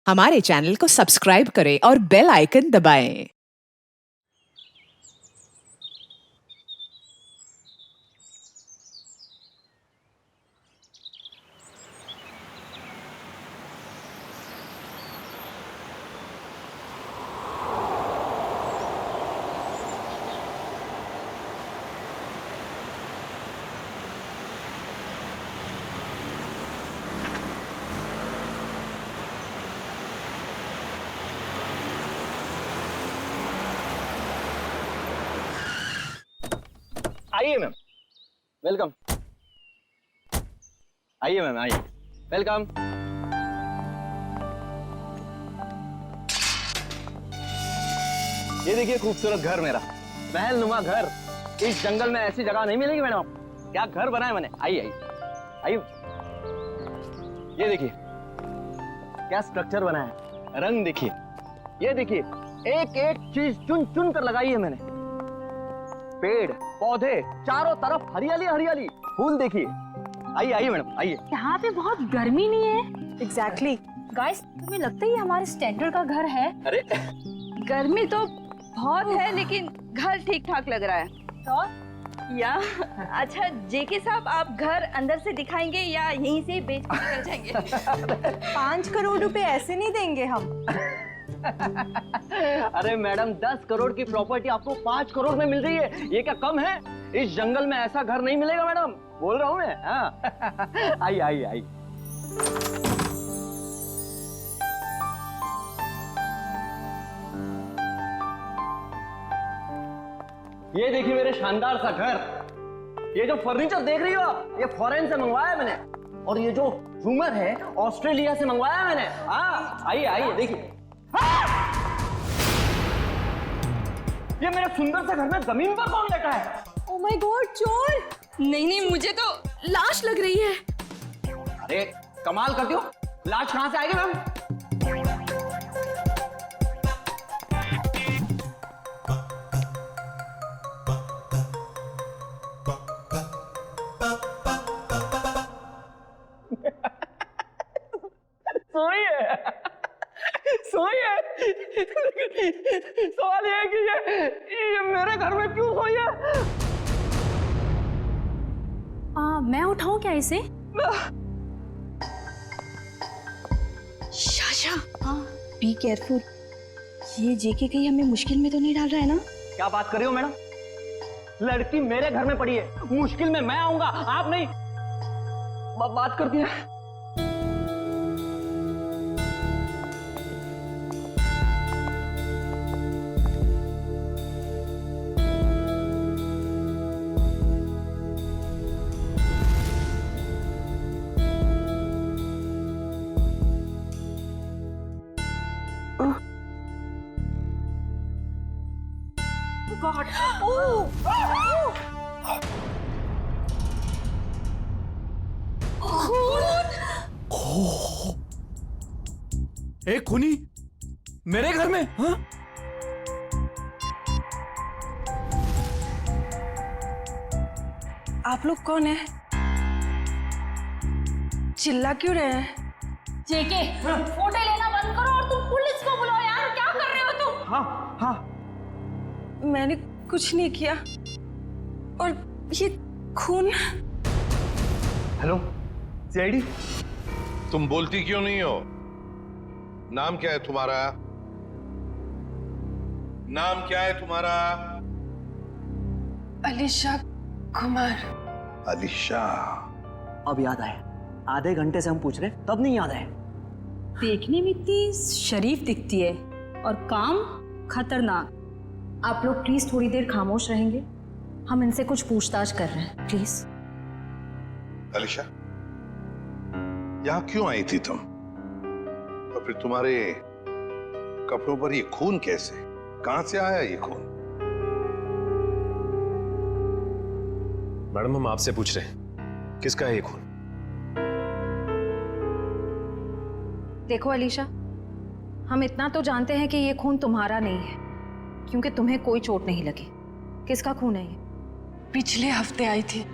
हमारे चैनल को सब्सक्राइब करें और बेल आइकन दबाएं। आइए मैम, वेलकम। आइए मैम, आइए, वेलकम। ये देखिए खूबसूरत घर मेरा, महल नुमा घर। इस जंगल में ऐसी जगह नहीं मिलेगी मैडम आपको। क्या घर बनाया मैंने। आइए आइए आइए, ये देखिए क्या स्ट्रक्चर बनाया है, रंग देखिए, ये देखिए एक एक चीज चुन चुन कर लगाई है मैंने। पेड़ पौधे चारों तरफ हरियाली हरियाली, फूल देखिए। आइए आइए मैडम, आइए। यहाँ पे बहुत गर्मी नहीं है? एग्जैक्टली। गाइस, तुम्हें लगता है ये हमारे स्टैंडर्ड का घर है? अरे गर्मी तो बहुत है लेकिन घर ठीक ठाक लग रहा है। तो या अच्छा जेके साहब, आप घर अंदर से दिखाएंगे या यहीं से बेच कर निकल जाएंगे? 5 करोड़ रुपए ऐसे नहीं देंगे हम। अरे मैडम, 10 करोड़ की प्रॉपर्टी आपको 5 करोड़ में मिल रही है, ये क्या कम है? इस जंगल में ऐसा घर नहीं मिलेगा मैडम, बोल रहा हूँ मैं। हाँ। आइए आइए आइए। ये देखिए मेरे शानदार सा घर। ये जो फर्नीचर देख रही हो आप, ये फॉरेन से मंगवाया है मैंने। और ये जो झूमर है ऑस्ट्रेलिया से मंगवाया है मैंने। हाँ आइए आइए देखिए। ये मेरे सुंदर से घर में जमीन पर कौन लेटा है? ओह माय गॉड, चोर! नहीं नहीं, मुझे तो लाश लग रही है। अरे कमाल करती हो, लाश कहां से आएगी मैम? सोइए सोइए। सवाल ये है कि ये मेरे घर में क्यों सोई है? मैं उठाऊं क्या इसे? शाशा, हाँ बी केयरफुल। ये जेके कहीं हमें मुश्किल में तो नहीं डाल रहा है ना? क्या बात कर रही हो मैडम? लड़की मेरे घर में पड़ी है, मुश्किल में मैं आऊंगा, आप नहीं। बात करती है। गॉड! एक खूनी मेरे घर में? हाँ? आप लोग कौन है? चिल्ला क्यों रहे हैं? जेके, फोटो लेना बंद करो और तुम पुलिस को बुलाओ यार। क्या कर रहे हो तुम? हाँ हाँ, मैंने कुछ नहीं किया। और ये खून। Hello CID. तुम बोलती क्यों नहीं हो? नाम क्या है तुम्हारा? नाम क्या है तुम्हारा? अलीशा कुमार। अलीशा। अब याद आया, आधे घंटे से हम पूछ रहे तब नहीं याद आया। देखने में इतनी शरीफ दिखती है और काम खतरनाक। आप लोग प्लीज थोड़ी देर खामोश रहेंगे? हम इनसे कुछ पूछताछ कर रहे हैं, प्लीज। अलीशा, यहां क्यों आई थी तुम? और फिर तुम्हारे कपड़ों पर ये खून कैसे? कहां से आया ये खून? मैडम, हम आपसे पूछ रहे हैं, किसका है ये खून? देखो अलीशा, हम इतना तो जानते हैं कि ये खून तुम्हारा नहीं है, क्योंकि तुम्हें कोई चोट नहीं लगी। किसका खून है ये? पिछले हफ्ते आई थी।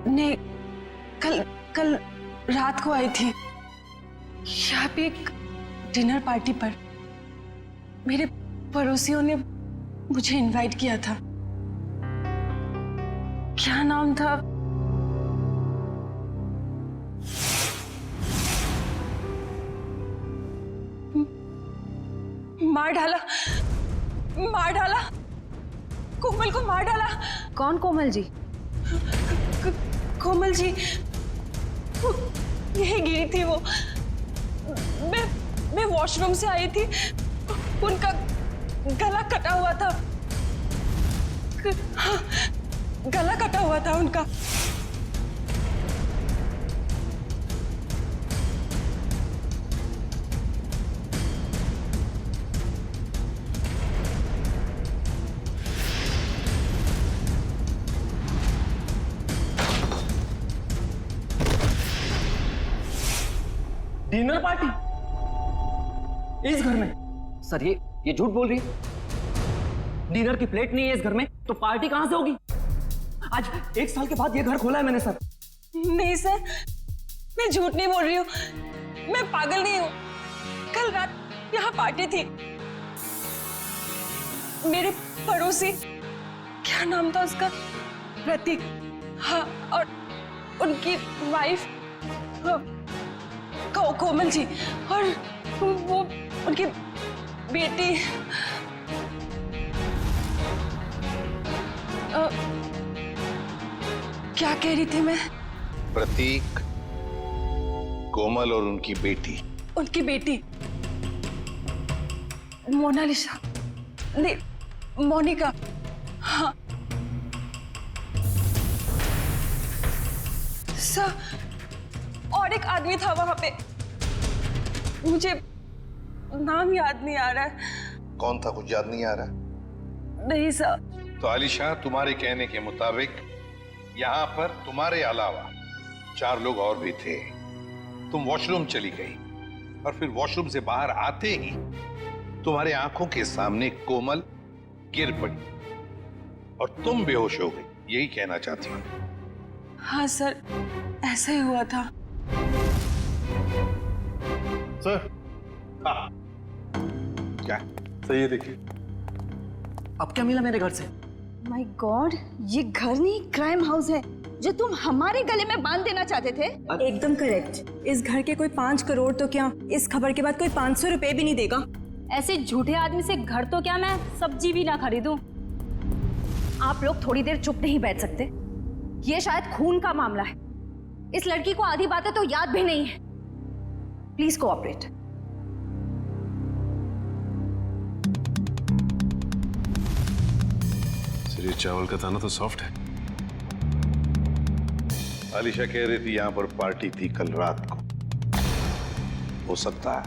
नहीं, कल रात को आई थी। यहाँ पे एक डिनर पार्टी पर मेरे पड़ोसियों ने मुझे इनवाइट किया था। क्या नाम था? मार डाला, मार डाला, कोमल को मार डाला। कौन कोमल जी? कोमल जी यही गिरी थी वो। मैं वॉशरूम से आई थी, उनका गला कटा हुआ था। हाँ, गला कटा हुआ था उनका। डिनर पार्टी इस घर में? सर ये झूठ बोल रही है। डिनर की प्लेट नहीं है इस घर में, तो पार्टी कहां से होगी? आज 1 साल के बाद ये घर खोला है मैंने सर। नहीं सर, मैं झूठ नहीं बोल रही हूँ, मैं पागल नहीं हूँ। कल रात यहाँ पार्टी थी। मेरे पड़ोसी, क्या नाम था उसका? प्रतीक। हाँ, और उनकी वाइफ कोमल जी, और वो उनकी बेटी क्या कह रही थी मैं? प्रतीक, कोमल और उनकी बेटी। उनकी बेटी मोनालिसा, नहीं मोनिका। हाँ सर, और एक आदमी था वहां पे, मुझे नाम याद नहीं आ रहा है। कौन था, कुछ याद नहीं आ रहा? नहीं सर। तो आलिशा, तुम्हारे कहने के मुताबिक यहाँ पर तुम्हारे अलावा 4 लोग और भी थे। तुम वॉशरूम चली गई और फिर वॉशरूम से बाहर आते ही तुम्हारे आंखों के सामने कोमल गिर पड़ी और तुम बेहोश हो गई। यही कहना चाहती हूँ? हाँ सर, ऐसा ही हुआ था। सर, हाँ। क्या सही है, देखिए। अब क्या मिला मेरे घर से? माय गॉड, ये घर नहीं क्राइम हाउस है जो तुम हमारे गले में बांध देना चाहते थे। एकदम करेक्ट। इस घर के कोई 5 करोड़ तो क्या, इस खबर के बाद कोई 500 रुपए भी नहीं देगा। ऐसे झूठे आदमी से घर तो क्या, मैं सब्जी भी ना खरीदूं। आप लोग थोड़ी देर चुप नहीं बैठ सकते? ये शायद खून का मामला है। इस लड़की को आधी बातें तो याद भी नहीं है। Please cooperate. सर, ये चावल का दाना तो सॉफ्ट है। आलिशा कह रही थी यहाँ पर पार्टी थी कल रात को। हो सकता है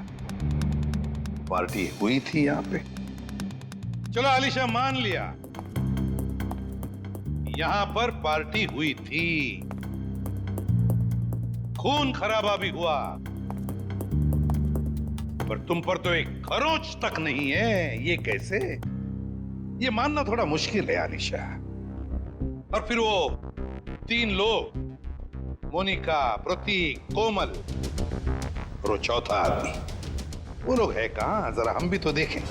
पार्टी हुई थी यहाँ पे। चलो आलिशा, मान लिया यहाँ पर पार्टी हुई थी, खून खराबा भी हुआ, पर तुम पर तो एक खरोंच तक नहीं है। ये कैसे? ये मानना थोड़ा मुश्किल है आलिशा। और फिर वो 3 लोग, मोनिका, प्रतीक, कोमल और वो चौथा आदमी, वो लोग है कहां? जरा हम भी तो देखें।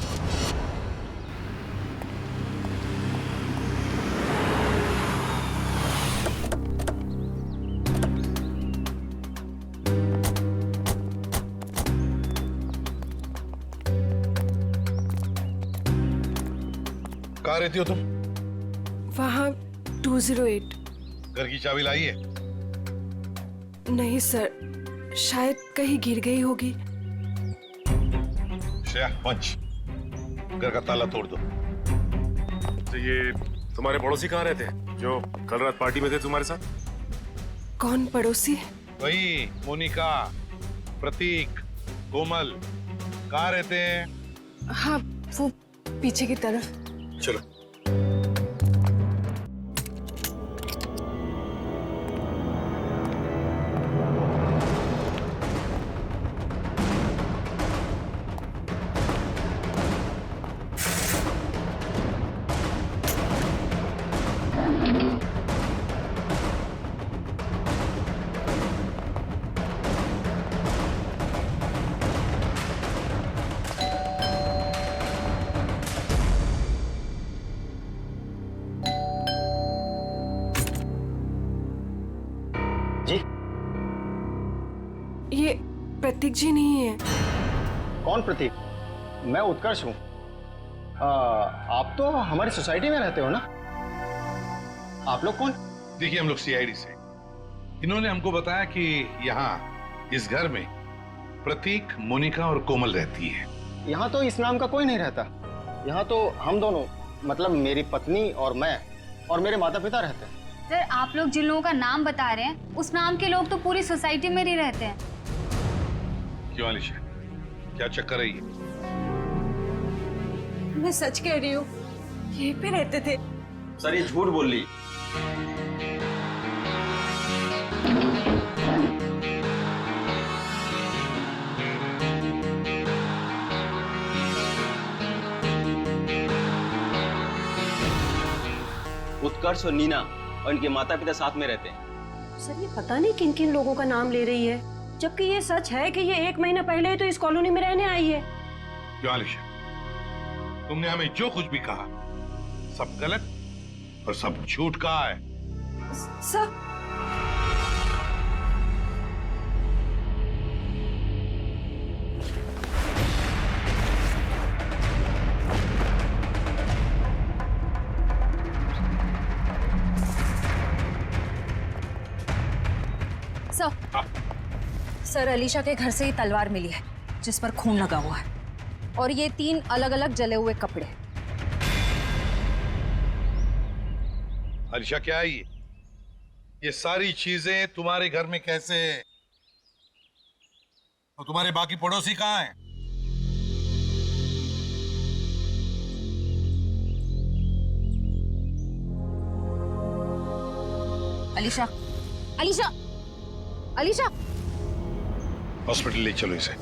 कहाँ रहती हो तुम? वहाँ 208। घर की चाबी लाई है? नहीं सर, शायद कहीं गिर गई होगी। श्रेया, पंच, घर का ताला तोड़ दो। तो ये तुम्हारे पड़ोसी कहाँ रहते हैं जो कल रात पार्टी में थे तुम्हारे साथ? कौन पड़ोसी? वही मोनिका, प्रतीक, कोमल, कहाँ रहते हैं? हाँ, वो पीछे की तरफ। चलो। ये प्रतीक जी नहीं है। कौन प्रतीक? मैं उत्कर्ष हूँ। आप तो हमारी सोसाइटी में रहते हो ना? आप लोग कौन? देखिए, हम लोग सीआईडी से। इन्होंने हमको बताया कि यहाँ इस घर में प्रतीक, मोनिका और कोमल रहती है। यहाँ तो इस नाम का कोई नहीं रहता। यहाँ तो हम दोनों, मतलब मेरी पत्नी और मैं और मेरे माता पिता रहते हैं। सर, आप लोग जिन लोगों का नाम बता रहे हैं उस नाम के लोग तो पूरी सोसाइटी में ही रहते हैं। क्यों अलीशा, क्या चक्कर है ये? मैं सच कह रही हूँ, यहीं पे रहते थे। सर ये झूठ बोल रही। उत्कर्ष और नीना और इनके माता पिता साथ में रहते हैं। सर ये पता नहीं किन किन लोगों का नाम ले रही है, जबकि ये सच है कि ये 1 महीना पहले ही तो इस कॉलोनी में रहने आई है। क्यों अलीशा, तुमने हमें जो कुछ भी कहा सब गलत और सब झूठ कहा है। सर, सर, अलीशा के घर से ही तलवार मिली है जिस पर खून लगा हुआ है, और ये 3 अलग अलग जले हुए कपड़े। अलीशा, क्या है ये सारी चीजें तुम्हारे घर में कैसे? तो तुम्हारे बाकी पड़ोसी कहाँ हैं? अलीशा, अलीशा, अलीशा! हॉस्पिटल ले चलो इसे।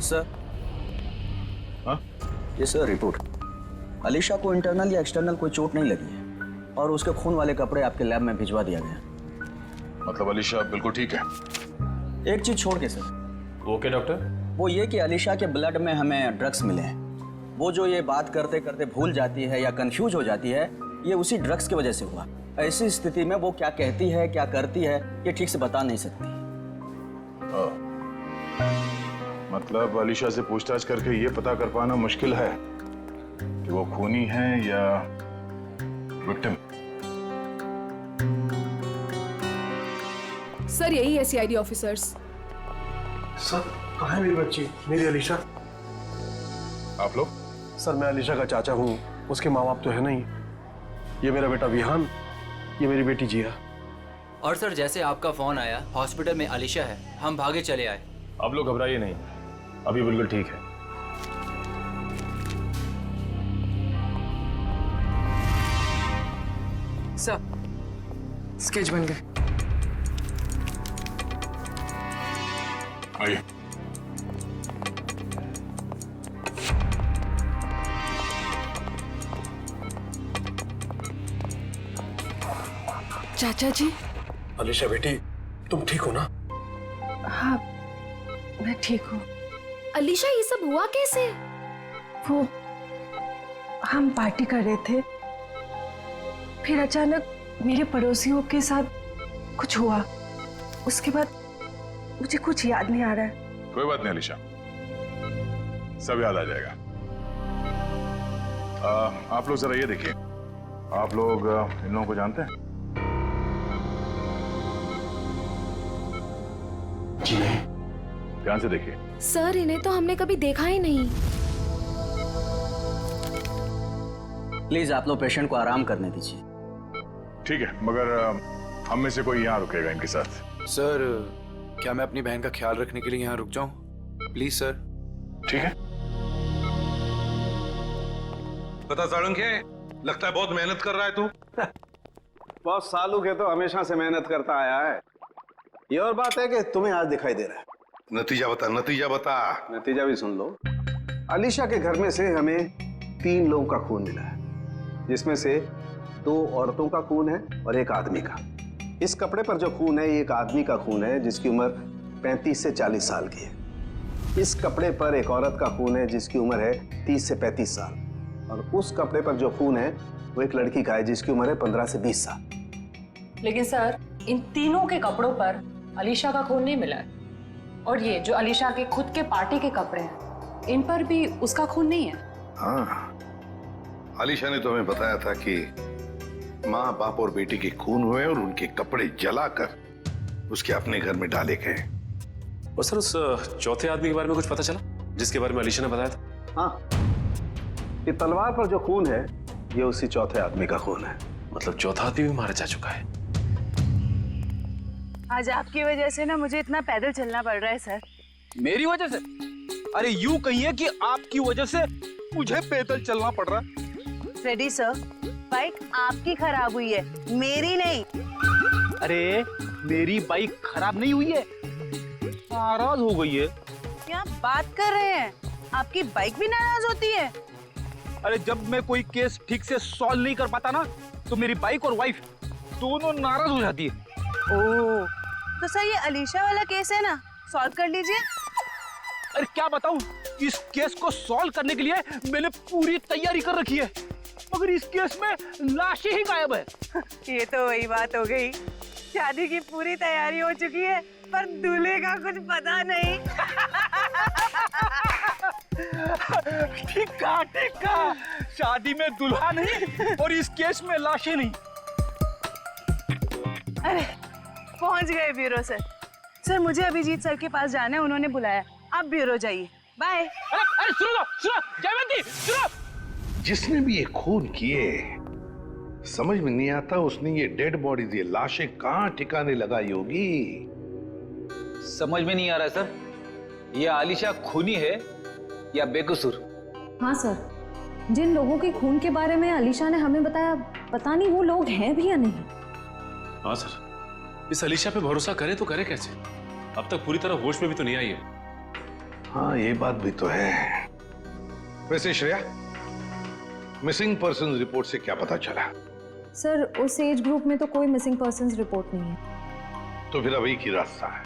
सर, हाँ? ये सर रिपोर्ट। अलीशा को इंटरनल या एक्सटर्नल कोई चोट नहीं लगी है और उसके खून वाले कपड़े आपके लैब में भिजवा दिया गया। मतलब अलीशा बिल्कुल ठीक है? एक चीज छोड़ के सर। Okay doctor. वो ये कि अलीशा के ब्लड में हमें ड्रग्स मिले हैं। वो जो ये बात करते करते भूल जाती है या कंफ्यूज हो जाती है, ये उसी ड्रग्स की वजह से हुआ। ऐसी स्थिति में वो क्या कहती है, क्या करती है, ये ठीक से बता नहीं सकती। मतलब अलीशा से पूछताछ करके ये पता कर पाना मुश्किल है कि वो खूनी है या विक्टिम। सर यही है सीआईडी ऑफिसर्स। सर, कहाँ है मेरी बच्ची, मेरी अलीशा? आप लोग? सर, मैं अलीशा का चाचा हूँ, उसके माँ बाप तो है नहीं। ये मेरा बेटा विहान, ये मेरी बेटी जिया। और सर, जैसे आपका फोन आया हॉस्पिटल में अलीशा है, हम भागे चले आए। आप लोग घबराइए नहीं, अभी बिल्कुल ठीक है। सर, स्केच बन गए। आइए। चाचा जी। अलीशा बेटी, तुम ठीक हो ना? हाँ, मैं ठीक हूँ। अलीशा, ये सब हुआ कैसे? वो हम पार्टी कर रहे थे, फिर अचानक मेरे पड़ोसियों के साथ कुछ हुआ। उसके बाद मुझे कुछ याद नहीं आ रहा है। कोई बात नहीं अलीशा, सब याद आ जाएगा। आप लोग जरा ये देखिए, आप लोग इन लोगों को जानते हैं? जी नहीं। ध्यान से देखिए। सर, इन्हें तो हमने कभी देखा ही नहीं। प्लीज आप लोग पेशेंट को आराम करने दीजिए। ठीक है, मगर हम में से कोई यहाँ रुकेगा इनके साथ? सर, क्या मैं अपनी बहन का ख्याल रखने के लिए यहाँ रुक जाऊं? Please sir. ठीक है। पता साड़ंग क्या है? लगता है बहुत मेहनत कर रहा है तू। बहुत सालों के तो हमेशा से मेहनत करता आया है। ये और बात है कि तुम्हें आज दिखाई दे रहा है। नतीजा बता, नतीजा बता। नतीजा भी सुन लो। अलीशा के घर में से हमें 3 लोगों का खून मिला है, जिसमें से 2 औरतों का खून है और 1 आदमी का। इस कपड़े पर जो खून है ये एक आदमी का खून है जिसकी उम्र 35 से 40 साल की है। इस कपड़े पर एक औरत का खून है जिसकी उम्र है 30 से 35 साल, और उस कपड़े पर जो खून है वो एक लड़की का है जिसकी उम्र है 15 से 20 साल। लेकिन सर, इन तीनों के कपड़ों पर अलीशा का खून नहीं मिला है, और ये जो अलीशा के खुद के पार्टी के कपड़े हैं इन पर भी उसका खून नहीं है। हाँ, अलीशा ने तो हमें बताया था कि माँ, बाप और बेटी के खून हुए और उनके कपड़े जलाकर उसके अपने घर में डाले गए। और सर, उस चौथे आदमी के बारे में कुछ पता चला जिसके बारे में अलीशा ने बताया था? हाँ, ये तलवार पर जो खून है ये उसी चौथे आदमी का खून है। मतलब चौथा आदमी भी मारा जा चुका है। आज आपकी वजह से ना मुझे इतना पैदल चलना पड़ रहा है सर। मेरी वजह से? अरे यूं कहिए कि आपकी वजह से मुझे पैदल चलना पड़ रहा है। फ्रेडी सर, बाइक आपकी खराब हुई है, मेरी नहीं। अरे मेरी बाइक खराब नहीं हुई है, नाराज हो गई है। क्या बात कर रहे हैं? आपकी बाइक भी नाराज होती है? अरे जब मैं कोई केस ठीक से सॉल्व नहीं कर पाता ना तो मेरी बाइक और वाइफ दोनों नाराज हो जाती है। ओह, तो सर ये अलीशा वाला केस है ना, सॉल्व कर लीजिए। अरे क्या बताऊं, इस केस को सॉल्व करने के लिए मैंने पूरी तैयारी कर रखी है, मगर इस केस में लाशें ही गायब है। ये तो वही बात हो गई, शादी की पूरी तैयारी हो चुकी है पर दूल्हे का कुछ पता नहीं। ठीक कहा, शादी में दुल्हा नहीं और इस केस में लाशें नहीं। अरे पहुंच गए ब्यूरो सर। सर मुझे अभिजीत सर के पास जाना है, उन्होंने बुलाया। आप ब्यूरो जाइए, बाय। अरे सुनो जयवंती, सुनो। जिसने भी ये खून किए, समझ में नहीं आता उसने ये डेड बॉडीज, ये लाशें कहाँ ठिकाने लगाई होगी। समझ में नहीं आ रहा है सर, ये आलिशा खूनी है या बेकसूर। हाँ सर, जिन लोगों के खून के बारे में अलीशा ने हमें बताया, पता नहीं वो लोग हैं भी या नहीं। हाँ सर, इस अलीशा पे भरोसा करे तो करे कैसे? अब तक पूरी तरह होश में भी तो नहीं आई है। हाँ, ये बात भी तो है। वैसे श्रेया, मिसिंग पर्सन रिपोर्ट से क्या पता चला? सर उस एज ग्रुप में तो कोई मिसिंग पर्संस रिपोर्ट नहीं है। तो फिर अब एक ही रास्ता है,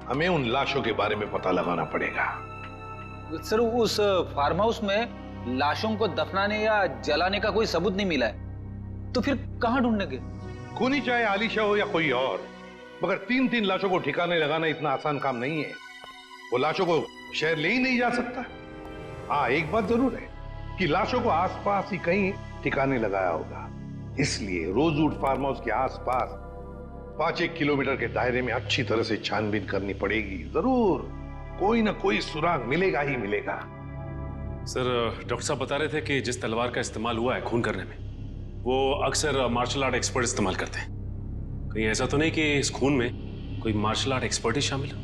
हमें उन लाशों के बारे में पता लगाना पड़ेगा। सर उस फार्म हाउस में लाशों को दफनाने या जलाने का कोई सबूत नहीं मिला है, तो फिर कहाँ ढूंढेंगे? खूनी चाहे आलिशा हो या कोई और, मगर 3 लाशों को ठिकाने लगाना इतना आसान काम नहीं है। वो लाशों को शहर ले ही नहीं जा सकता। हाँ, एक बात जरूर है कि लाशों को आसपास ही कहीं ठिकाने लगाया होगा, इसलिए रोजवुड फार्म हाउस के आसपास 5-1 किलोमीटर के दायरे में अच्छी तरह से छानबीन करनी पड़ेगी। जरूर कोई ना कोई सुराग मिलेगा ही मिलेगा। सर, डॉक्टर साहब बता रहे थे कि जिस तलवार का इस्तेमाल हुआ है खून करने में, वो अक्सर मार्शल आर्ट एक्सपर्ट इस्तेमाल करते हैं। कहीं ऐसा तो नहीं कि इस खून में कोई मार्शल आर्ट एक्सपर्ट ही शामिल हो?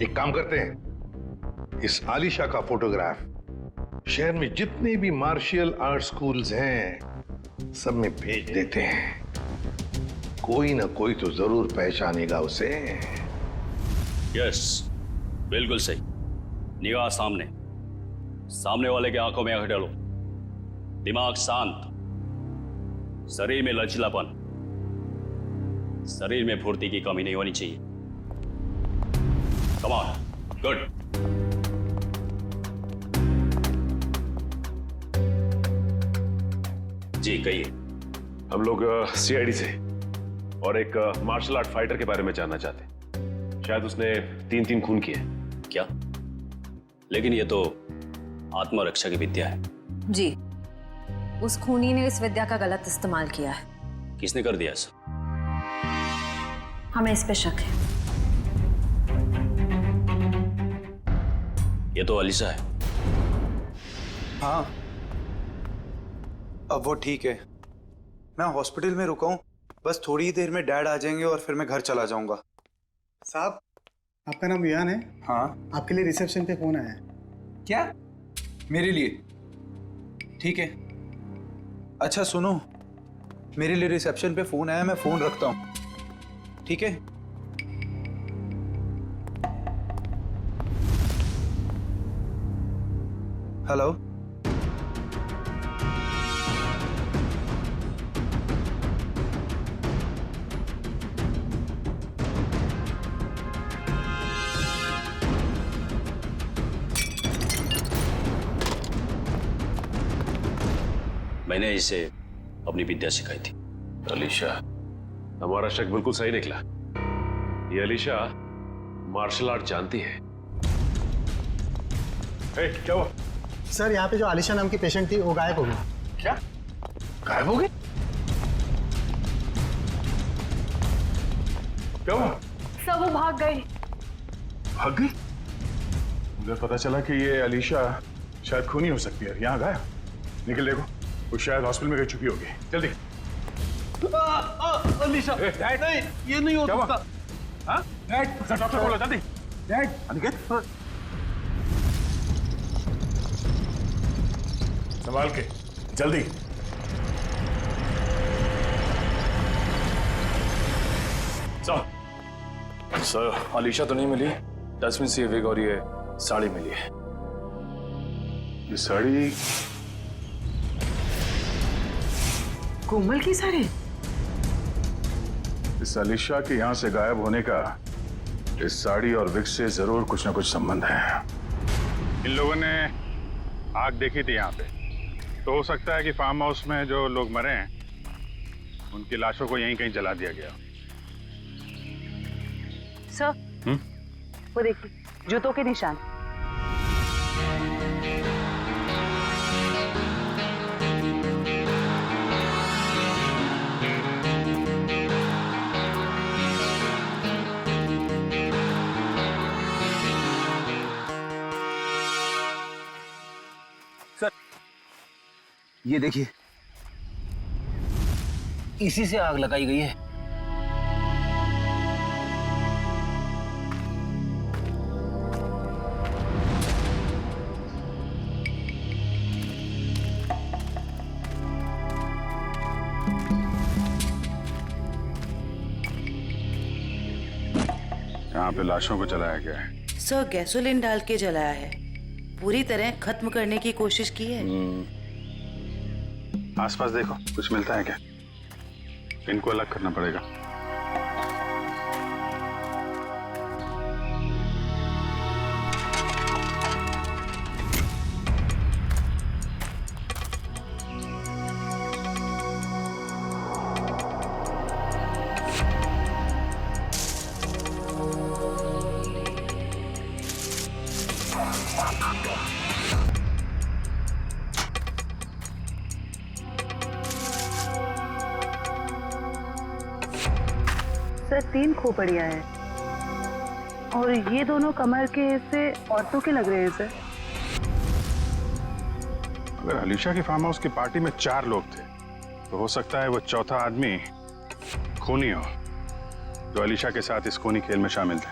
एक काम करते हैं, इस आलिशा का फोटोग्राफ शहर में जितने भी मार्शल आर्ट स्कूल्स हैं सब में भेज देते हैं। कोई ना कोई तो जरूर पहचानेगा उसे। यस, बिल्कुल सही। निगाह सामने, सामने वाले के आंखों में आंख डालो, दिमाग शांत, शरीर में लचीलापन, शरीर में फुर्ती की कमी नहीं होनी चाहिए। Come on, good. जी कहिए। हम लोग सीआईडी से और एक मार्शल आर्ट फाइटर के बारे में जानना चाहते हैं। शायद उसने 3 खून किए। क्या? लेकिन ये तो आत्मरक्षा की विद्या है। जी, उस खूनी ने इस विद्या का गलत इस्तेमाल किया है। किसने कर दिया ऐसा? हमें इस पे शक है। ये तो अलीशा है। हाँ, अब वो ठीक है। मैं हॉस्पिटल में रुका हूँ, बस थोड़ी ही देर में डैड आ जाएंगे और फिर मैं घर चला जाऊंगा। साहब, आपका नाम विहान है? हाँ। आपके लिए रिसेप्शन पे फोन आया है। क्या? मेरे लिए? ठीक है। अच्छा सुनो, मेरे लिए रिसेप्शन पे फोन आया, मैं फोन रखता हूँ, ठीक है? हेलो। मैंने इसे अपनी विद्या सिखाई थी। अलीशा, हमारा शक बिल्कुल सही निकला। ये अलीशा मार्शल आर्ट जानती है। क्या हुआ? सर यहाँ पे जो आलिशा नाम की पेशेंट थी वो गायब हो गई। क्या गायब हो गई? क्या हुआ? सर वो भाग गई। भाग गई? मुझे पता चला कि ये अलीशा शायद खूनी हो सकती है। यहाँ गायब। निकल देखो, वो शायद हॉस्पिटल में गई चुकी होगी। जल्दी। अलीशा, डैड, नहीं, ये नहीं हो सकता। हाँ? डैड, डॉक्टर बोलो जल्दी। डैड, अनिकेत, संभाल के, जल्दी। सर, अलीशा तो नहीं मिली। दसवीं से विग और ये साड़ी मिली है। ये साड़ी कोमल की साड़ी? इस अलीशा के यहाँ से गायब होने का इस साड़ी और विग से जरूर कुछ ना कुछ संबंध है। इन लोगों ने आग देखी थी यहाँ पे, तो हो सकता है कि फार्म हाउस में जो लोग मरे हैं उनकी लाशों को यहीं कहीं जला दिया गया। सर, वो देखिए जूतों के निशान। सर, ये देखिए, इसी से आग लगाई गई है। यहाँ पे लाशों को जलाया गया है। सर, गैसोलीन डाल के जलाया है। पूरी तरह खत्म करने की कोशिश की है। आसपास देखो, कुछ मिलता है क्या? इनको अलग करना पड़ेगा। सर 3 खोपड़ियाँ हैं और ये दोनों कमर के हिस्से औरतों के लग रहे हैं सर। अगर अलीशा की फार्म हाउस की पार्टी में 4 लोग थे तो हो सकता है वो चौथा आदमी खूनी हो, जो अलीशा के साथ इस खूनी खेल में शामिल थे।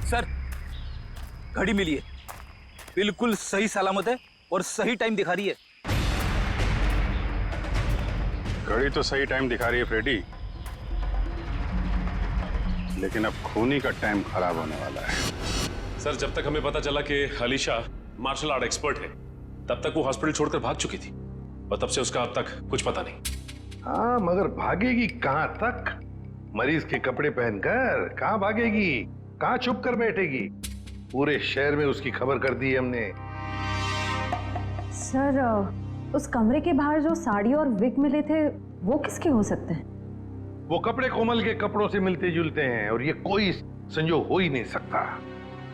सर, घड़ी मिली है, बिल्कुल सही सलामत है और सही टाइम दिखा रही है। घड़ी तो सही टाइम दिखा रही है फ्रेडी, लेकिन अब खूनी का टाइम खराब होने वाला है। सर, जब तक हमें पता चला कि अलीशा मार्शल आर्ट एक्सपर्ट है, तब तक वो हॉस्पिटल छोड़कर भाग चुकी थी और तब से उसका अब तक कुछ पता नहीं। हाँ, मगर भागेगी कहां तक? मरीज के कपड़े पहनकर कहां भागेगी? कहां छुप कर बैठेगी? पूरे शहर में उसकी खबर कर दी है हमने। सर, उस कमरे के बाहर जो साड़ी और विग मिले थे वो किसके हो सकते हैं? वो कपड़े कोमल के कपड़ों से मिलते जुलते हैं और ये कोई संजोग हो ही नहीं सकता।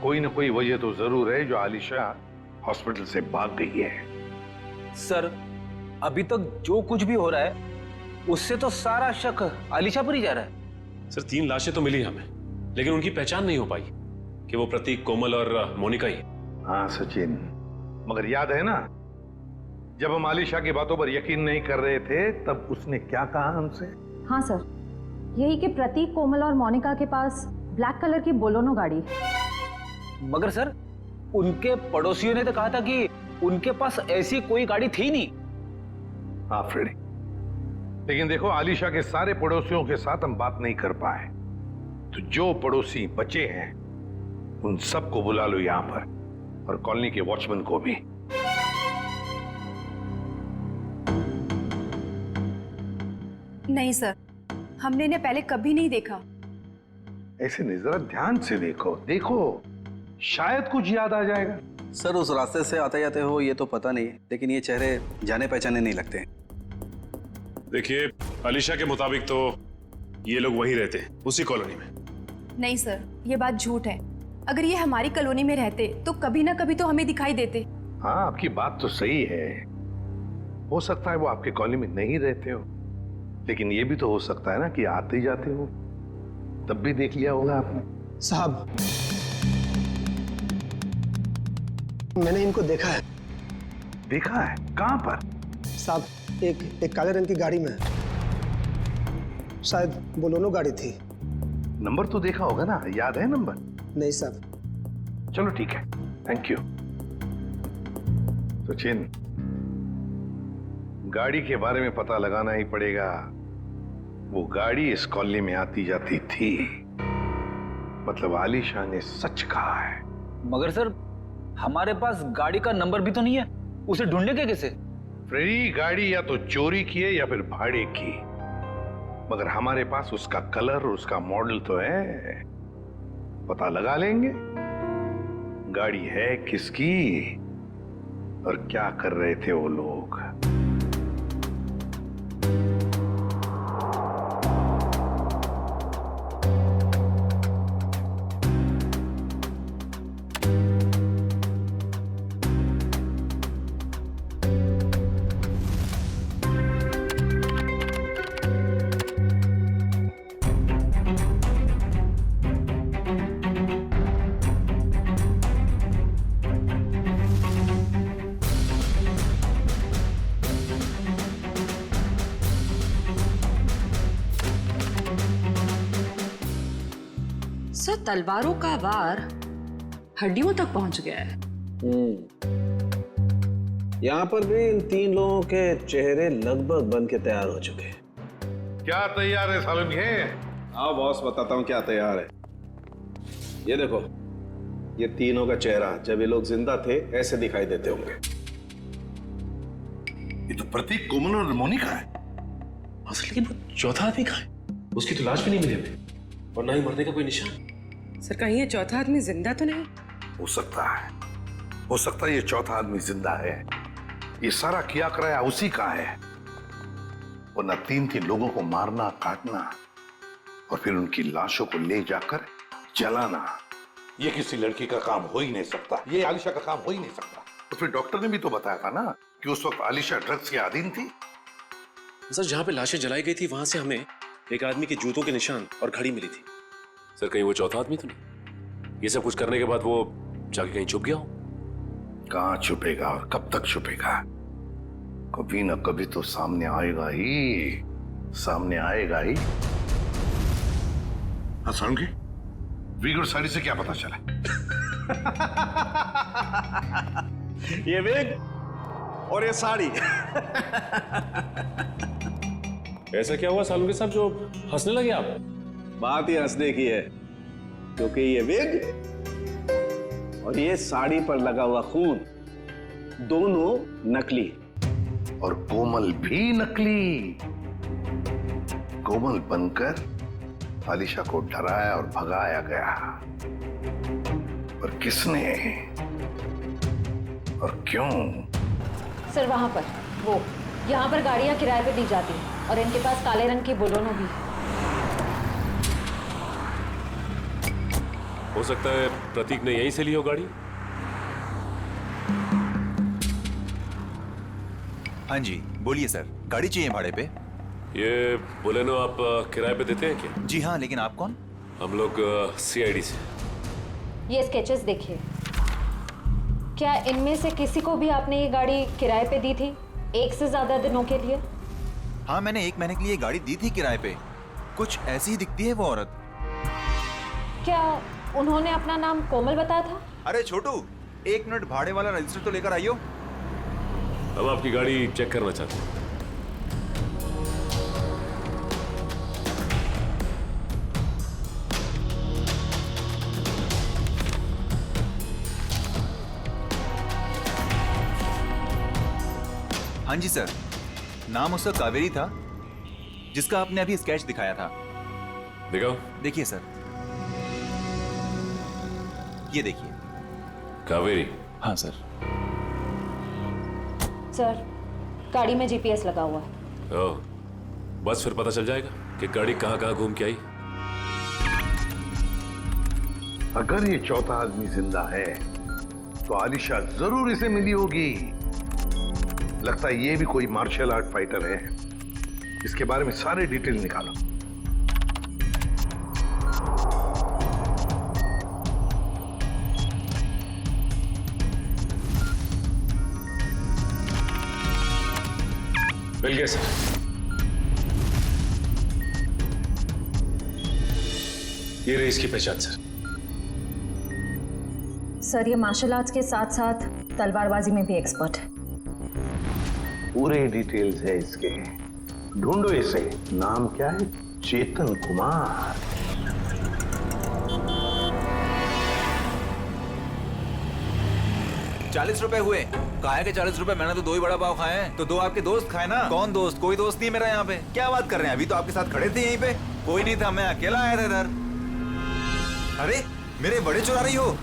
कोई ना कोई वजह तो जरूर है जो आलिशा हॉस्पिटल से भाग गई है। सर, अभी तक जो कुछ भी हो रहा है उससे तो सारा शक आलिशा पर ही जा रहा है। सर, 3 लाशें तो मिली हमें, लेकिन उनकी पहचान नहीं हो पाई कि वो प्रतीक, कोमल और मोनिका ही। हाँ सचिन, मगर याद है ना, जब हम आलिशा की बातों पर यकीन नहीं कर रहे थे तब उसने क्या कहा हमसे? हाँ सर, यही कि प्रतीक, कोमल और मोनिका के पास ब्लैक कलर की बोलोनो गाड़ी है। मगर सर, उनके पड़ोसियों ने तो कहा था कि उनके पास ऐसी कोई गाड़ी थी नहीं। हाँ फ्रेडी, लेकिन देखो, आलिशा के सारे पड़ोसियों के साथ हम बात नहीं कर पाए, तो जो पड़ोसी बचे हैं उन सबको बुला लो यहां पर, और कॉलोनी के वॉचमैन को भी। नहीं सर, हमने इन्हें पहले कभी नहीं देखा। ऐसे नहीं, जरा ध्यान से देखो देखो, शायद कुछ याद आ जाएगा। सर उस रास्ते से आते जाते हो ये तो पता नहीं, लेकिन ये चेहरे जाने पहचाने नहीं लगते। देखिए अलीशा के मुताबिक तो ये लोग वहीं रहते हैं, उसी कॉलोनी में। नहीं सर, ये बात झूठ है। अगर ये हमारी कॉलोनी में रहते तो कभी ना कभी तो हमें दिखाई देते। हाँ आपकी बात तो सही है, हो सकता है वो आपके कॉलोनी में नहीं रहते हो, लेकिन ये भी तो हो सकता है ना कि आते जाते हो, तब भी देख लिया होगा आपने। साहब मैंने इनको देखा है। देखा है? कहां पर? साहब एक काले रंग की गाड़ी में, शायद बोलेरो गाड़ी थी। नंबर तो देखा होगा ना, याद है नंबर? नहीं साहब। चलो ठीक है, थैंक यू। सचिन, गाड़ी के बारे में पता लगाना ही पड़ेगा। वो गाड़ी इस कॉलोनी में आती जाती थी, मतलब आलिशा ने सच कहा है। मगर सर हमारे पास गाड़ी का नंबर भी तो नहीं है, उसे ढूंढने कैसे? फ्रेडी गाड़ी या तो चोरी की है या फिर भाड़े की, मगर हमारे पास उसका कलर और उसका मॉडल तो है, पता लगा लेंगे गाड़ी है किसकी और क्या कर रहे थे वो लोग। सर तलवारों का वार हड्डियों तक पहुंच गया है। यहाँ पर भी इन 3 लोगों के चेहरे लगभग बन के तैयार हो चुके हैं। क्या तैयार है सालन के? हाँ बॉस, बताता हूँ क्या तैयार है। ये देखो, ये तीनों का चेहरा जब ये लोग जिंदा थे ऐसे दिखाई देते होंगे। ये तो प्रतीक, कोमल और मोनिका है। लेकिन वो चौथा आदमी कहाँ है? उसकी तो लाश भी नहीं मिली हमें, और ना ही मरने का कोई निशान। सर कहीं ये चौथा आदमी जिंदा तो नहीं? हो सकता है ये चौथा आदमी जिंदा है। ये सारा किया कराया उसी का है, वरना 3 लोगों को मारना, काटना और फिर उनकी लाशों को ले जाकर जलाना, ये किसी लड़की का काम हो ही नहीं सकता, ये आलिशा का काम हो ही नहीं सकता। तो फिर डॉक्टर ने भी तो बताया था ना कि उस वक्त आलिशा ड्रग्स के अधीन थी। सर जहां पे लाशें जलाई गई थी वहां से हमें एक आदमी के जूतों के निशान और घड़ी मिली थी। सर कहीं वो चौथा आदमी तो नहीं? ये सब कुछ करने के बाद वो जाके कहीं छुप गया हो? कहां छुपेगा और कब तक छुपेगा? कभी ना कभी तो सामने आएगा ही, सामने आएगा ही। हाँ समझे? विग और साड़ी से क्या पता चला? ये विग और ये साड़ी। ऐसा क्या हुआ सालू के साथ जो हंसने लगे आप? बात ही हंसने की है, क्योंकि ये विग और ये साड़ी पर लगा हुआ खून दोनों नकली, और कोमल भी नकली। कोमल बनकर आलिशा को डराया और भगाया गया, पर किसने और क्यों? सर वहां पर वो, यहाँ पर गाड़ियां किराए पे दी जाती हैं और इनके पास काले रंग की बोलेरो भी है। हो सकता है प्रतीक ने यहीं से ली हो गाड़ी। हाँ जी बोलिए सर, गाड़ी चाहिए भाड़े पे? ये बोलेनो आप किराए पे देते हैं क्या? जी हाँ, लेकिन आप कौन? हम लोग CID से। ये स्केचेस देखिए, क्या इनमें से किसी को भी आपने ये गाड़ी किराए पे दी थी 1 से ज्यादा दिनों के लिए? हाँ मैंने 1 महीने के लिए गाड़ी दी थी किराए पे। कुछ ऐसी ही दिखती है वो औरत। क्या उन्होंने अपना नाम कोमल बताया था? अरे छोटू, 1 मिनट भाड़े वाला रजिस्टर तो लेकर आइयो। हम आपकी गाड़ी चेक करना चाहते हैं। हाँ जी सर, नाम उसका कावेरी था, जिसका आपने अभी स्केच दिखाया था। दिखाओ। देखिए सर। ये देखिए। कावेरी। हाँ सर। सर गाड़ी में जीपीएस लगा हुआ है। ओह, बस फिर पता चल जाएगा कि गाड़ी कहाँ कहाँ घूम के आई। अगर ये चौथा आदमी जिंदा है तो आलिशा जरूर इसे मिली होगी। लगता है ये भी कोई मार्शल आर्ट फाइटर है। इसके बारे में सारे डिटेल निकालो। मिल गया सर। ये रही इसकी पहचान सर। सर ये मार्शल आर्ट्स के साथ साथ तलवारबाजी में भी एक्सपर्ट है। पूरे डिटेल्स है इसके। ढूंढो इसे। नाम क्या है? चेतन कुमार। ₹40 हुए। काहे के ₹40? मैंने तो 2 ही बड़ा पाव खाए हैं। तो 2 आपके दोस्त खाए ना। कौन दोस्त? कोई दोस्त नहीं मेरा यहाँ पे। क्या बात कर रहे हैं? अभी तो आपके साथ खड़े थे यहीं पे। कोई नहीं था, मैं अकेला आया था इधर। अरे मेरे बड़े चुरा रही हो?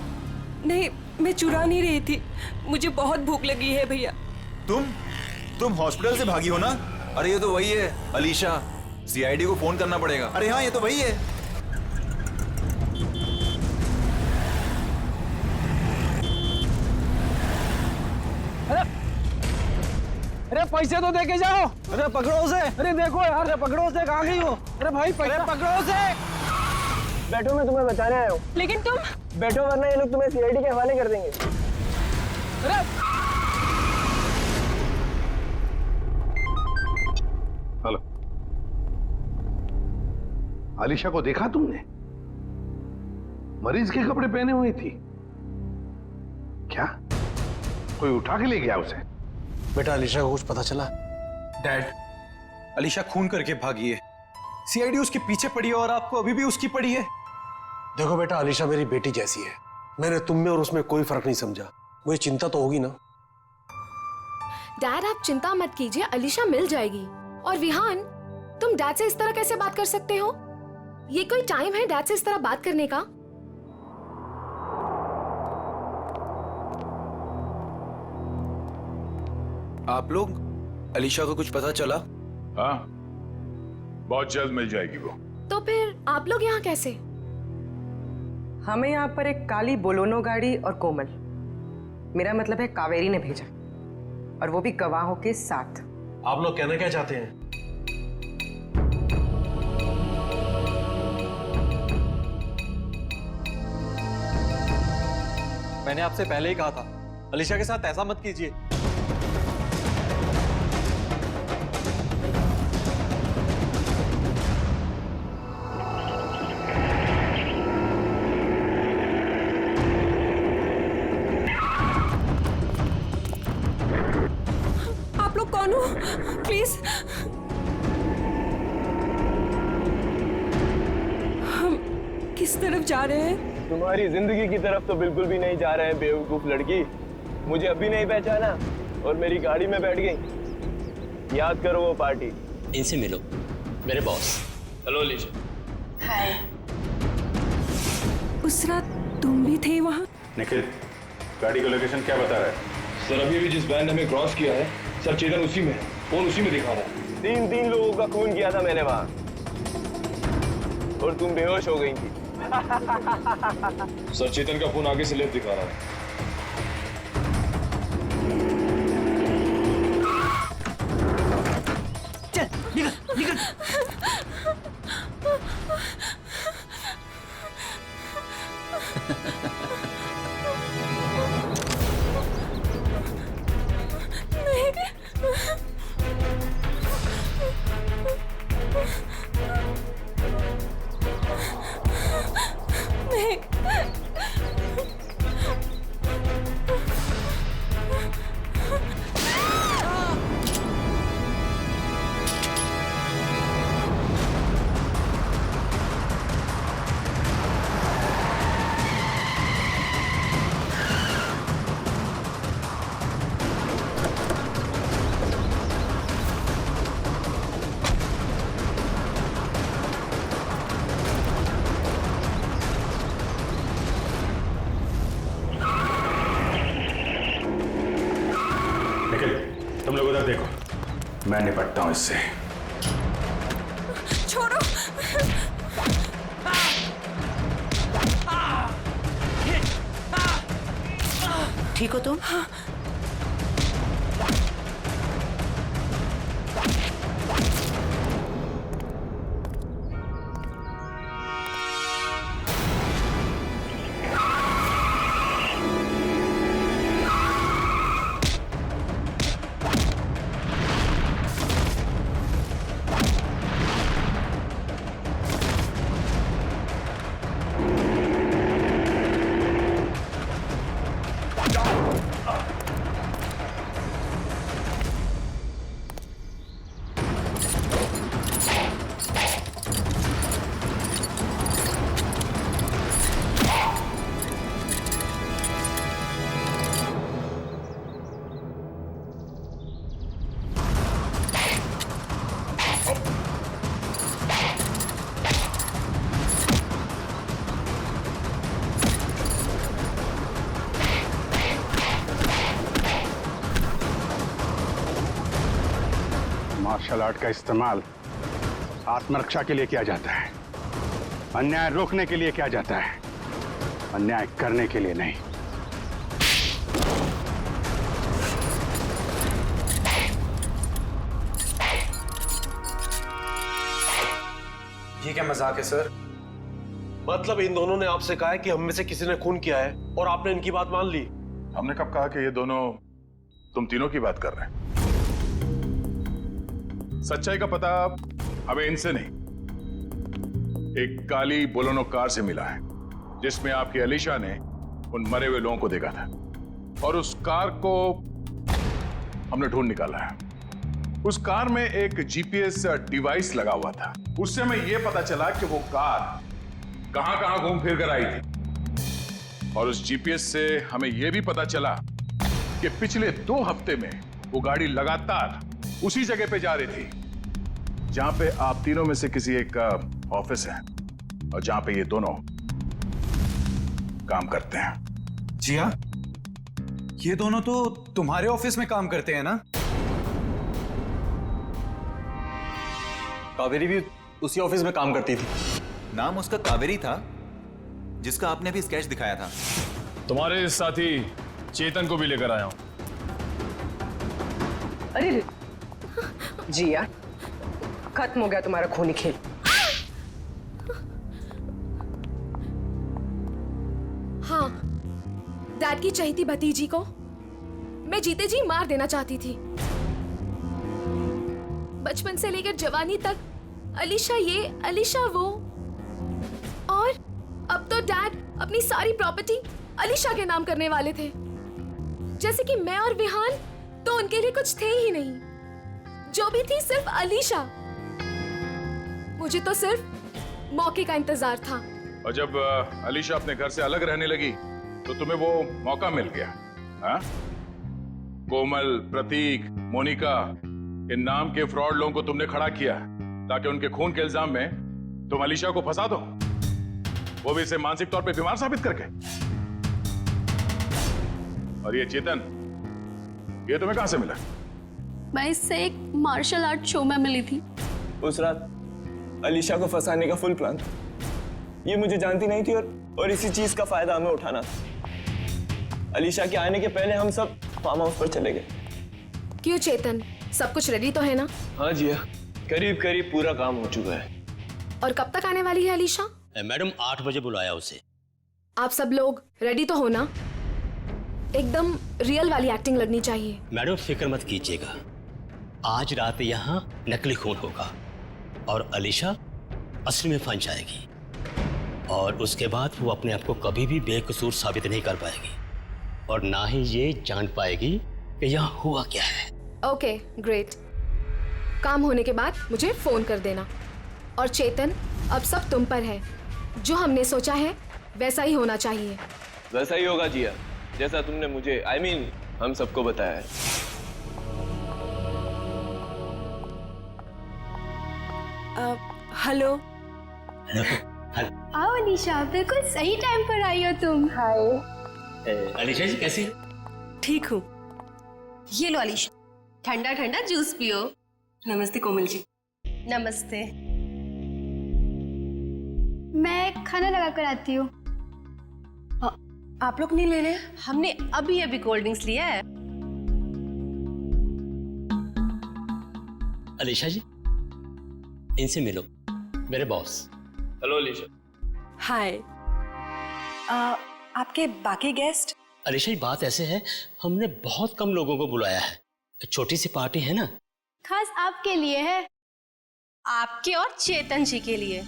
नहीं, मैं चुरा नहीं रही थी। मुझे बहुत भूख लगी है भैया। तुम हॉस्पिटल से भागी हो ना? अरे ये तो वही है अलीशा। सीआईडी को फोन करना पड़ेगा। अरे हाँ, ये तो वही है। अरे पैसे तो देके जाओ। अरे पकड़ो उसे। अरे देखो यार, अरे पकड़ो उसे। कहाँ गई हो? अरे भाई पैसे पकड़ो उसे। बैठो, मैं तुम्हें बताने आया हूँ। लेकिन तुम बैठो वरना ये लोग तुम्हें सीआईडी के हवाले कर देंगे। अरे हेलो, आलिशा को देखा तुमने? मरीज के कपड़े पहने हुई थी। क्या कोई उठा के ले गया उसे? बेटा अलीशा को कुछ पता चला? डैड, अलीशा खून करके भागी है। सीआईडी उसके पीछे पड़ी है और आपको अभी भी उसकी पड़ी है। देखो बेटा, अलीशा मेरी बेटी जैसी है। मैंने तुम में और उसमें कोई फर्क नहीं समझा। मुझे चिंता तो होगी ना। डैड आप चिंता मत कीजिए, अलीशा मिल जाएगी। और विहान, तुम डैड से इस तरह कैसे बात कर सकते हो? ये कोई टाइम है डैड से इस तरह बात करने का? आप लोग, अलीशा को कुछ पता चला? हाँ, बहुत जल्द मिल जाएगी वो। तो फिर आप लोग यहाँ कैसे? हमें यहाँ पर एक काली बोलोनो गाड़ी और कोमल, मेरा मतलब है कावेरी ने भेजा, और वो भी गवाहों के साथ। आप लोग कहना क्या चाहते हैं? मैंने आपसे पहले ही कहा था, अलीशा के साथ ऐसा मत कीजिए। आप लोग कौन हो? प्लीज। हम किस तरफ जा रहे हैं? तुम्हारी जिंदगी की तरफ तो बिल्कुल भी नहीं जा रहे हैं बेवकूफ लड़की। मुझे अभी नहीं पहचाना और मेरी गाड़ी में बैठ गई। याद करो वो पार्टी। इनसे मिलो, मेरे बॉस। हेलो अलीशा। हाय। उस रात तुम भी थे वहाँ? निखिल, गाड़ी का लोकेशन क्या बता रहा है? सर अभी जिस वैन ने हमें क्रॉस किया है, सर चेतन उसी में है। फोन उसी में दिखा रहा है। 3 लोगों का खून किया था मैंने वहाँ, और तुम बेहोश हो गई थी। सर चेतन का फोन आगे से लेफ्ट दिखा रहा है। चल निकल निकल। नहीं। उधर देखो, मैं निपटता हूं इससे। छोड़ो। ठीक हो तुम? मार्शल आर्ट का इस्तेमाल आत्मरक्षा के लिए किया जाता है, अन्याय रोकने के लिए किया जाता है, अन्याय करने के लिए नहीं। ये क्या मजाक है सर? मतलब इन दोनों ने आपसे कहा है कि हम में से किसी ने खून किया है और आपने इनकी बात मान ली? हमने कब कहा कि ये दोनों तुम तीनों की बात कर रहे हैं? सच्चाई का पता हमें इनसे नहीं, एक काली बोलेरो कार से मिला है जिसमें आपकी अलीशा ने उन मरे हुए लोगों को देखा था, और उस कार को हमने ढूंढ निकाला है। उस कार में एक जीपीएस डिवाइस लगा हुआ था। उससे हमें यह पता चला कि वो कार कहां कहां घूम फिर कर आई थी, और उस जीपीएस से हमें यह भी पता चला कि पिछले 2 हफ्ते में वो गाड़ी लगातार उसी जगह पे जा रही थी जहां पे आप तीनों में से किसी एक का ऑफिस है और जहां पे ये दोनों काम करते हैं। जी हाँ, ये दोनों तो तुम्हारे ऑफिस में काम करते हैं ना? कावेरी भी उसी ऑफिस में काम करती थी। नाम उसका कावेरी था, जिसका आपने भी स्केच दिखाया था। तुम्हारे साथी चेतन को भी लेकर आया हूं। अरे जी यार, खत्म हो गया तुम्हारा खूनी खेल। हाँ, डैड की चहेती भतीजी को मैं जीते जी मार देना चाहती थी। बचपन से लेकर जवानी तक अलीशा ये अलीशा वो, और अब तो डैड अपनी सारी प्रॉपर्टी अलीशा के नाम करने वाले थे। जैसे कि मैं और विहान तो उनके लिए कुछ थे ही नहीं, जो भी थी सिर्फ अलीशा। मुझे तो सिर्फ मौके का इंतजार था। और जब अलीशा अपने घर से अलग रहने लगी तो तुम्हें वो मौका मिल गया। हाँ? कोमल, प्रतीक, मोनिका, इन नाम के फ्रॉड लोगों को तुमने खड़ा किया ताकि उनके खून के इल्जाम में तुम अलीशा को फंसा दो, वो भी इसे मानसिक तौर पे बीमार साबित करके। और ये चेतन, ये तुम्हें कहां से मिला? मैं इससे एक मार्शल आर्ट शो में मिली थी। उस रात अलीशा को फंसाने का फुल प्लान था। ये मुझे जानती नहीं थी और इसी चीज का फायदा हमें उठाना था। अलीशा के आने के पहले हम सब फार्म हाउस पर चले गए। क्यों चेतन, सब कुछ रेडी तो है ना? हाँ जी, करीब करीब पूरा काम हो चुका है। और कब तक आने वाली है अलीशा? मैडम 8 बजे बुलाया उसे। आप सब लोग रेडी तो हो ना? एकदम रियल वाली एक्टिंग लगनी चाहिए। मैडम फिक्र मत कीजिएगा, आज रात यहाँ नकली खून होगा और अलीशा असली में फंस जाएगी, और उसके बाद वो अपने आप को कभी भी बेकसूर साबित नहीं कर पाएगी और ना ही ये जान पाएगी कि यहाँ हुआ क्या है। Okay, great. काम होने के बाद मुझे फोन कर देना। और चेतन, अब सब तुम पर है। जो हमने सोचा है वैसा ही होना चाहिए। वैसा ही होगा जिया, जैसा तुमने मुझे हम सबको बताया है। हेलो। आओ अलीशा, बिल्कुल सही टाइम पर आई हो तुम। अलीशा जी कैसी है? ठीक हूँ। ये लो अलीशा, ठंडा ठंडा जूस पियो। नमस्ते कोमल जी। नमस्ते। मैं खाना लगा कर आती हूँ। आप लोग नहीं ले रहे? हमने अभी अभी कोल्ड ड्रिंक्स लिया है। अलीशा जी, इनसे मिलो, मेरे बॉस। हेलो अलीशा। हाय। आपके बाकी गेस्ट? अलीशा जी, बात ऐसे है, हमने बहुत कम लोगों को बुलाया है, छोटी सी पार्टी है ना। खास आपके लिए है, आपके और चेतन जी के लिए।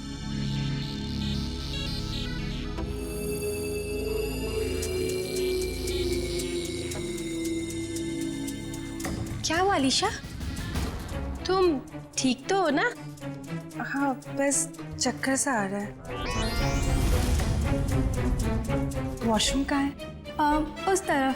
क्या हुआ अलीशा, तुम ठीक तो हो ना? हाँ, बस चक्कर सा आ रहा है। वॉशरूम कहाँ है? उस तरफ।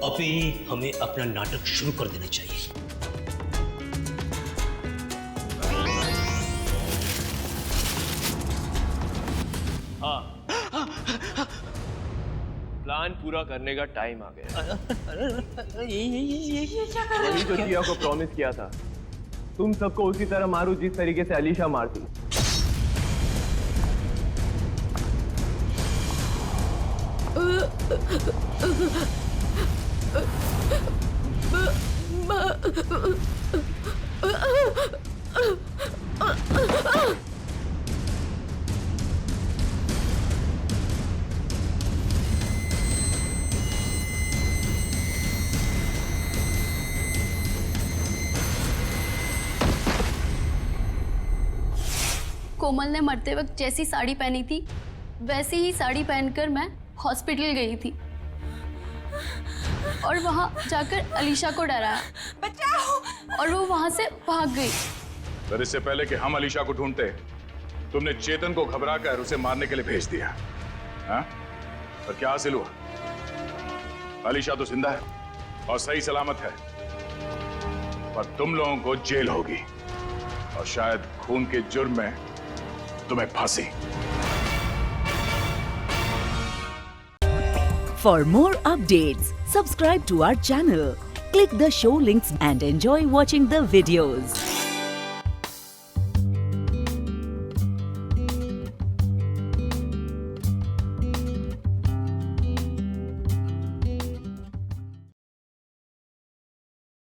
अभी हमें अपना नाटक शुरू कर देना चाहिए। हाँ, प्लान पूरा करने का टाइम आ गया। वही तो जिया को प्रॉमिस किया था, तुम सबको उसी तरह मारू जिस तरीके से अलीशा मारती। कोमल ने मरते वक्त जैसी साड़ी पहनी थी वैसी ही साड़ी पहनकर मैं हॉस्पिटल गई थी और वहां जाकर अलीशा को डराया, बचाओ, और वो वहां से भाग गई। पर इससे पहले कि हम अलीशा को ढूंढते, तुमने चेतन को घबराकर उसे मारने के लिए भेज दिया। हाँ? और क्या हासिल हुआ? अलीशा तो जिंदा है और सही सलामत है, पर तुम लोगों को जेल होगी और शायद खून के जुर्म में तुम्हें फांसी। For more updates, subscribe to our channel, click the show links and enjoy watching the videos.